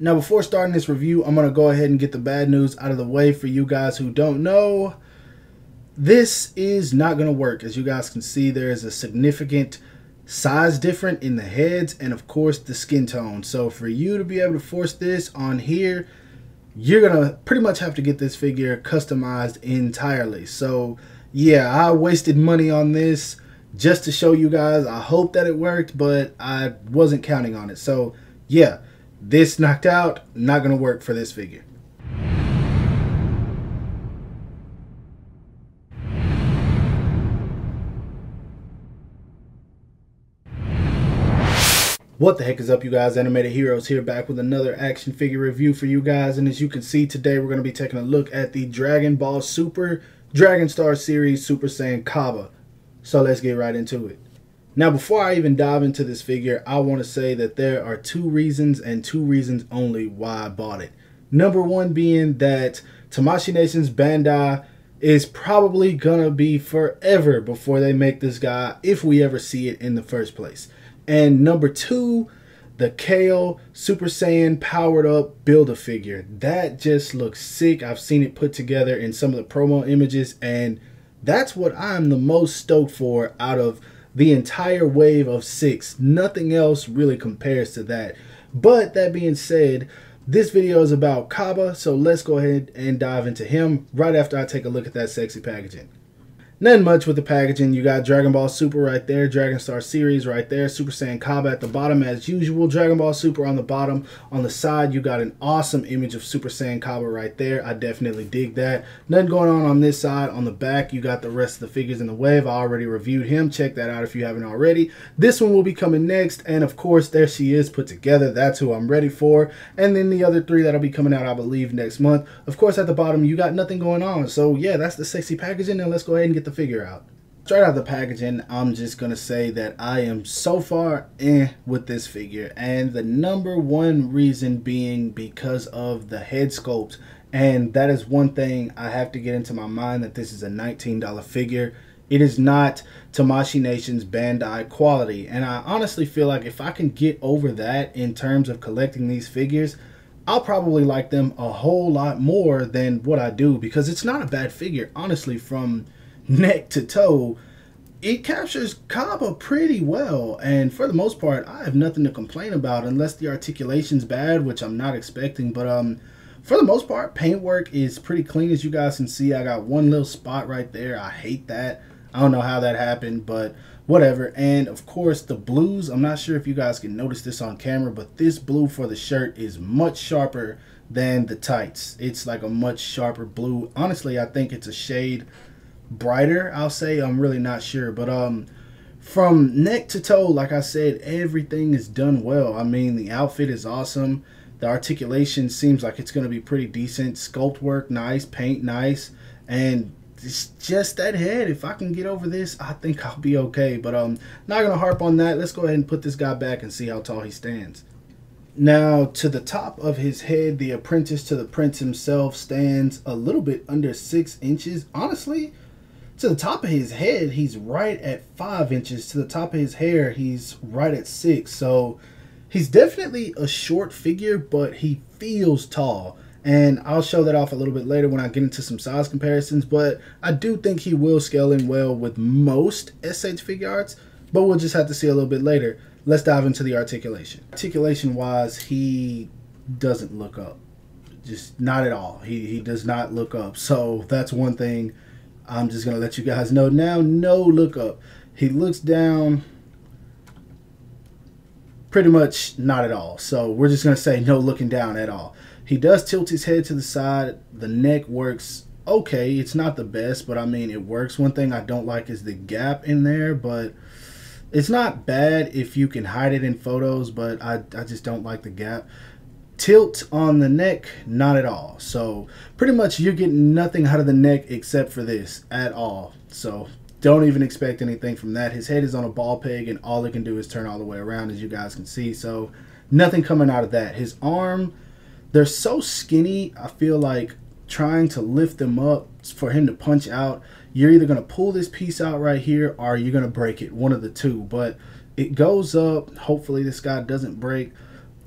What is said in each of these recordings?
Now, before starting this review, I'm going to go ahead and get the bad news out of the way for you guys who don't know. This is not going to work. As you guys can see, there is a significant size difference in the heads and, of course, the skin tone. So for you to be able to force this on here, you're going to pretty much have to get this figure customized entirely. So, yeah, I wasted money on this just to show you guys. I hope that it worked, but I wasn't counting on it. So, yeah. This knocked out, not going to work for this figure. What the heck is up, you guys? Animated Heroes here, back with another action figure review for you guys. And as you can see, today we're going to be taking a look at the Dragon Ball Super Dragon Star Series Super Saiyan Cabba. So let's get right into it. Now, before I even dive into this figure, I want to say that there are two reasons and two reasons only why I bought it. Number one being that Tamashii Nation's Bandai is probably going to be forever before they make this guy, if we ever see it in the first place. And number two, the Kale Super Saiyan powered up Build-A-Figure. That just looks sick. I've seen it put together in some of the promo images, and that's what I'm the most stoked for out of the entire wave of 6. Nothing else really compares to that. But that being said, this video is about Cabba, so let's go ahead and dive into him right after I take a look at that sexy packaging. Nothing much with the packaging. You got Dragon Ball Super right there, Dragon Star Series right there, Super Saiyan Cabba at the bottom as usual, Dragon Ball Super on the bottom. On the side, you got an awesome image of Super Saiyan Cabba right there. I definitely dig that. Nothing going on this side. On the back, you got the rest of the figures in the wave. I already reviewed him. Check that out if you haven't already. This one will be coming next, and of course, there she is put together. That's who I'm ready for. And then the other three that'll be coming out, I believe, next month. Of course, at the bottom, you got nothing going on. So yeah, that's the sexy packaging, and let's go ahead and get the figure out. Straight out of the packaging, I'm just gonna say that I am so far with this figure, and the number one reason being because of the head sculpt. And that is one thing I have to get into my mind, that this is a $19 figure. It is not Tamashii Nation's Bandai quality, and I honestly feel like if I can get over that in terms of collecting these figures, I'll probably like them a whole lot more than what I do, because it's not a bad figure, honestly. From neck to toe, it captures Cabba pretty well, and for the most part, I have nothing to complain about, unless the articulation's bad, which I'm not expecting. But for the most part, paintwork is pretty clean. As you guys can see, I got one little spot right there. I hate that. I don't know how that happened, but whatever. And of course, the blues, I'm not sure if you guys can notice this on camera, but this blue for the shirt is much sharper than the tights. It's like a much sharper blue. Honestly, I think it's a shade brighter, I'll say. I'm really not sure, but from neck to toe, like I said, everything is done well. I mean, the outfit is awesome. The articulation seems like it's going to be pretty decent. Sculpt work nice, paint nice, and it's just that head. If I can get over this, I think I'll be okay. But not gonna harp on that. Let's go ahead and put this guy back and see how tall he stands. Now, to the top of his head, the apprentice to the prince himself stands a little bit under 6 inches. Honestly, to the top of his head, he's right at 5 inches. To the top of his hair, he's right at 6. So he's definitely a short figure, but he feels tall. And I'll show that off a little bit later when I get into some size comparisons. But I do think he will scale in well with most SH figure arts, but we'll just have to see a little bit later. Let's dive into the articulation. Articulation-wise, he doesn't look up. Just not at all. He does not look up. So that's one thing I'm just going to let you guys know now. No look up. He looks down. Pretty much not at all. So we're just going to say no looking down at all. He does tilt his head to the side. The neck works okay. It's not the best, but I mean, it works. One thing I don't like is the gap in there, but it's not bad if you can hide it in photos, but I just don't like the gap. Tilt on the neck, not at all. So pretty much you're getting nothing out of the neck except for this at all. So don't even expect anything from that. His head is on a ball peg, and all it can do is turn all the way around, as you guys can see. So nothing coming out of that. His arm, they're so skinny, I feel like trying to lift them up for him to punch out, you're either going to pull this piece out right here or you're going to break it, one of the two. But it goes up. Hopefully this guy doesn't break.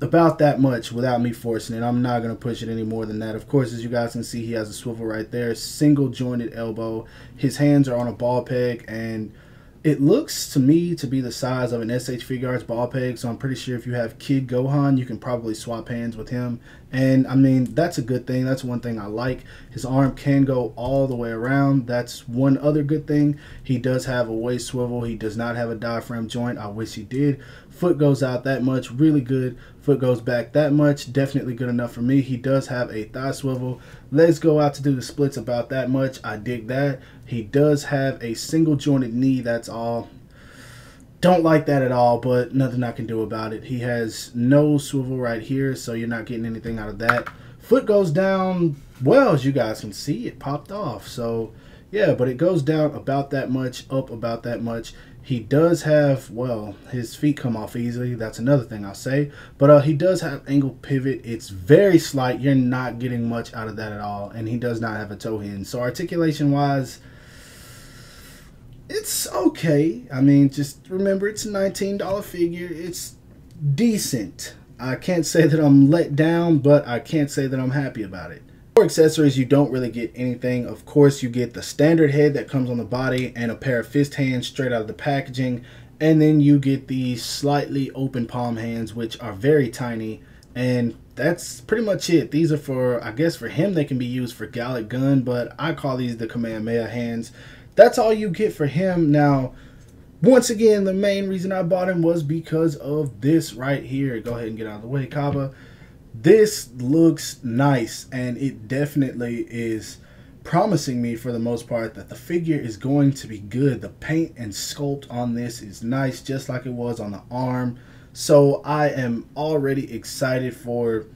about that much without me forcing it. I'm not going to push it any more than that. Of course, as you guys can see, he has a swivel right there, single jointed elbow. His hands are on a ball peg, and it looks to me to be the size of an SH Figure Arts ball peg, so I'm pretty sure if you have Kid Gohan, you can probably swap hands with him. And I mean, that's a good thing. That's one thing I like. His arm can go all the way around. That's one other good thing. He does have a waist swivel. He does not have a diaphragm joint. I wish he did. Foot goes out that much, really good. Foot goes back that much, definitely good enough for me. He does have a thigh swivel. Legs go out to do the splits about that much. I dig that. He does have a single jointed knee, that's all. Don't like that at all, but nothing I can do about it. He has no swivel right here, so you're not getting anything out of that. Foot goes down, well, as you guys can see, it popped off. So yeah, but it goes down about that much, up about that much. He does have, well, his feet come off easily. That's another thing I'll say. But he does have angle pivot. It's very slight. You're not getting much out of that at all. And he does not have a toe hinge. So articulation-wise, it's okay. I mean, just remember, it's a $19 figure. It's decent. I can't say that I'm let down, but I can't say that I'm happy about it. For accessories, you don't really get anything. Of course, you get the standard head that comes on the body and a pair of fist hands straight out of the packaging. And then you get the slightly open palm hands, which are very tiny. And that's pretty much it. These are for, I guess for him, they can be used for Gallic Gun, but I call these the Kamehameha hands. That's all you get for him. Now, once again, the main reason I bought him was because of this right here. Go ahead and get out of the way, Cabba. This looks nice, and it definitely is promising me for the most part that the figure is going to be good. The paint and sculpt on this is nice, just like it was on the arm. So I am already excited for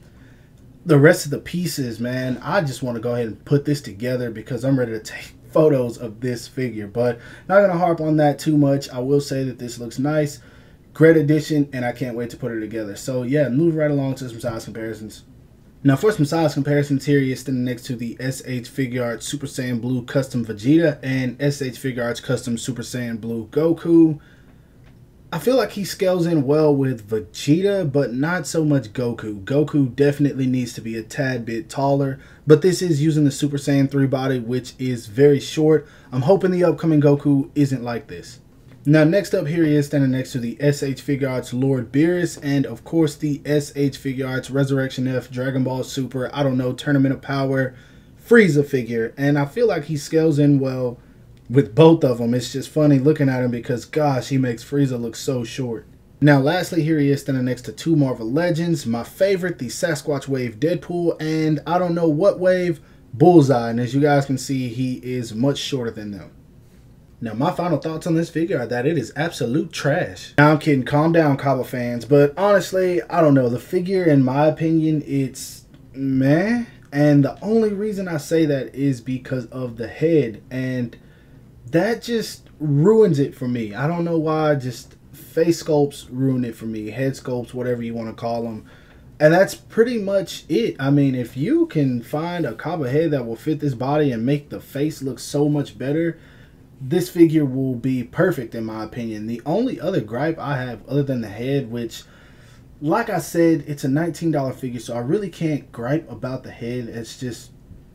the rest of the pieces, man. I just want to go ahead and put this together because I'm ready to take photos of this figure, but not gonna harp on that too much. I will say that this looks nice, great addition, and I can't wait to put it together. So yeah, move right along to some size comparisons. Now for some size comparisons, here he is standing next to the SH Figure Arts Super Saiyan Blue Custom Vegeta and SH Figure Arts Custom Super Saiyan Blue Goku. I feel like he scales in well with Vegeta, but not so much Goku. Goku definitely needs to be a tad bit taller, but this is using the Super Saiyan 3 body, which is very short. I'm hoping the upcoming Goku isn't like this. Now next up, here he is standing next to the SH Figure Arts Lord Beerus, and of course the SH Figure Arts Resurrection F Dragon Ball Super, I don't know, Tournament of Power Frieza figure, and I feel like he scales in well with both of them. It's just funny looking at him because, gosh, he makes Frieza look so short. Now, lastly, here he is standing next to two Marvel Legends. My favorite, the Sasquatch Wave Deadpool, and I don't know what wave, Bullseye. And as you guys can see, he is much shorter than them. Now, my final thoughts on this figure are that it is absolute trash. Now, I'm kidding. Calm down, Cabba fans. But honestly, I don't know. The figure, in my opinion, it's meh. And the only reason I say that is because of the head. And that just ruins it for me. I don't know why. Just face sculpts ruin it for me. Head sculpts, whatever you want to call them. And that's pretty much it. I mean, if you can find a Cabba head that will fit this body and make the face look so much better, this figure will be perfect in my opinion. The only other gripe I have other than the head, which, like I said, it's a $19 figure, so I really can't gripe about the head. It's just,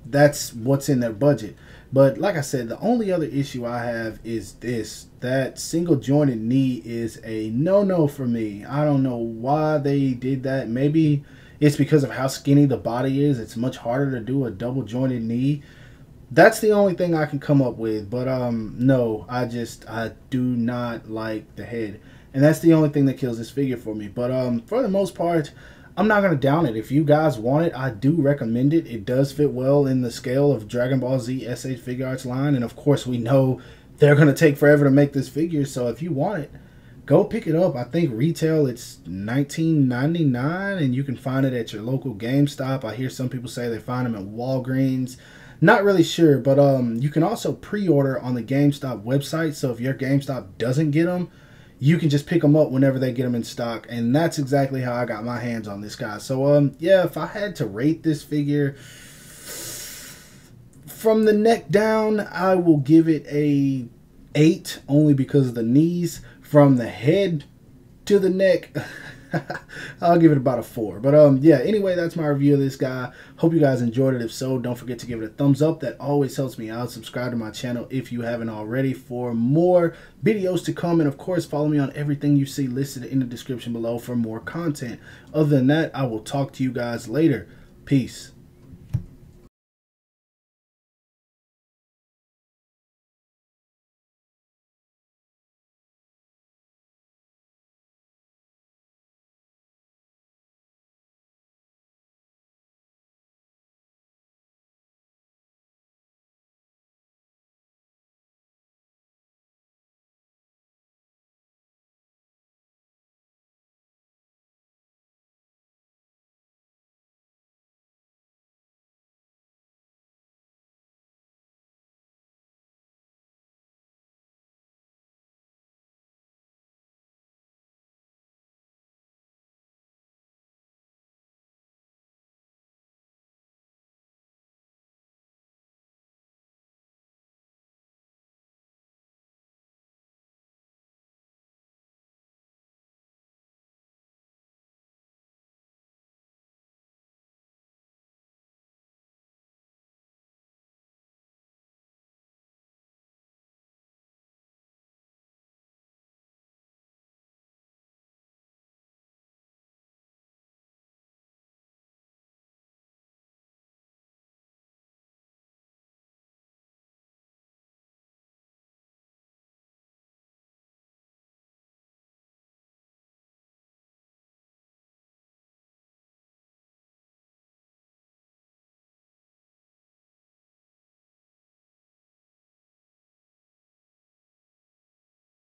that's what's in their budget. But like I said, the only other issue I have is this. That single jointed knee is a no-no for me. I don't know why they did that. Maybe it's because of how skinny the body is. It's much harder to do a double jointed knee. That's the only thing I can come up with. But no, I do not like the head. And that's the only thing that kills this figure for me. But for the most part, I'm not going to down it. If you guys want it, I do recommend it. It does fit well in the scale of Dragon Ball Z SH Figure Arts line. And of course, we know they're going to take forever to make this figure. So if you want it, go pick it up. I think retail, it's $19.99, and you can find it at your local GameStop. I hear some people say they find them at Walgreens. Not really sure, but you can also pre-order on the GameStop website. So if your GameStop doesn't get them, you can just pick them up whenever they get them in stock. And that's exactly how I got my hands on this guy. So, yeah, if I had to rate this figure from the neck down, I will give it a 8, only because of the knees. From the head to the neck, I'll give it about a 4. But yeah, anyway, that's my review of this guy. Hope you guys enjoyed it. If so, don't forget to give it a thumbs up. That always helps me out. Subscribe to my channel if you haven't already for more videos to come. And of course, follow me on everything you see listed in the description below for more content. Other than that, I will talk to you guys later. Peace.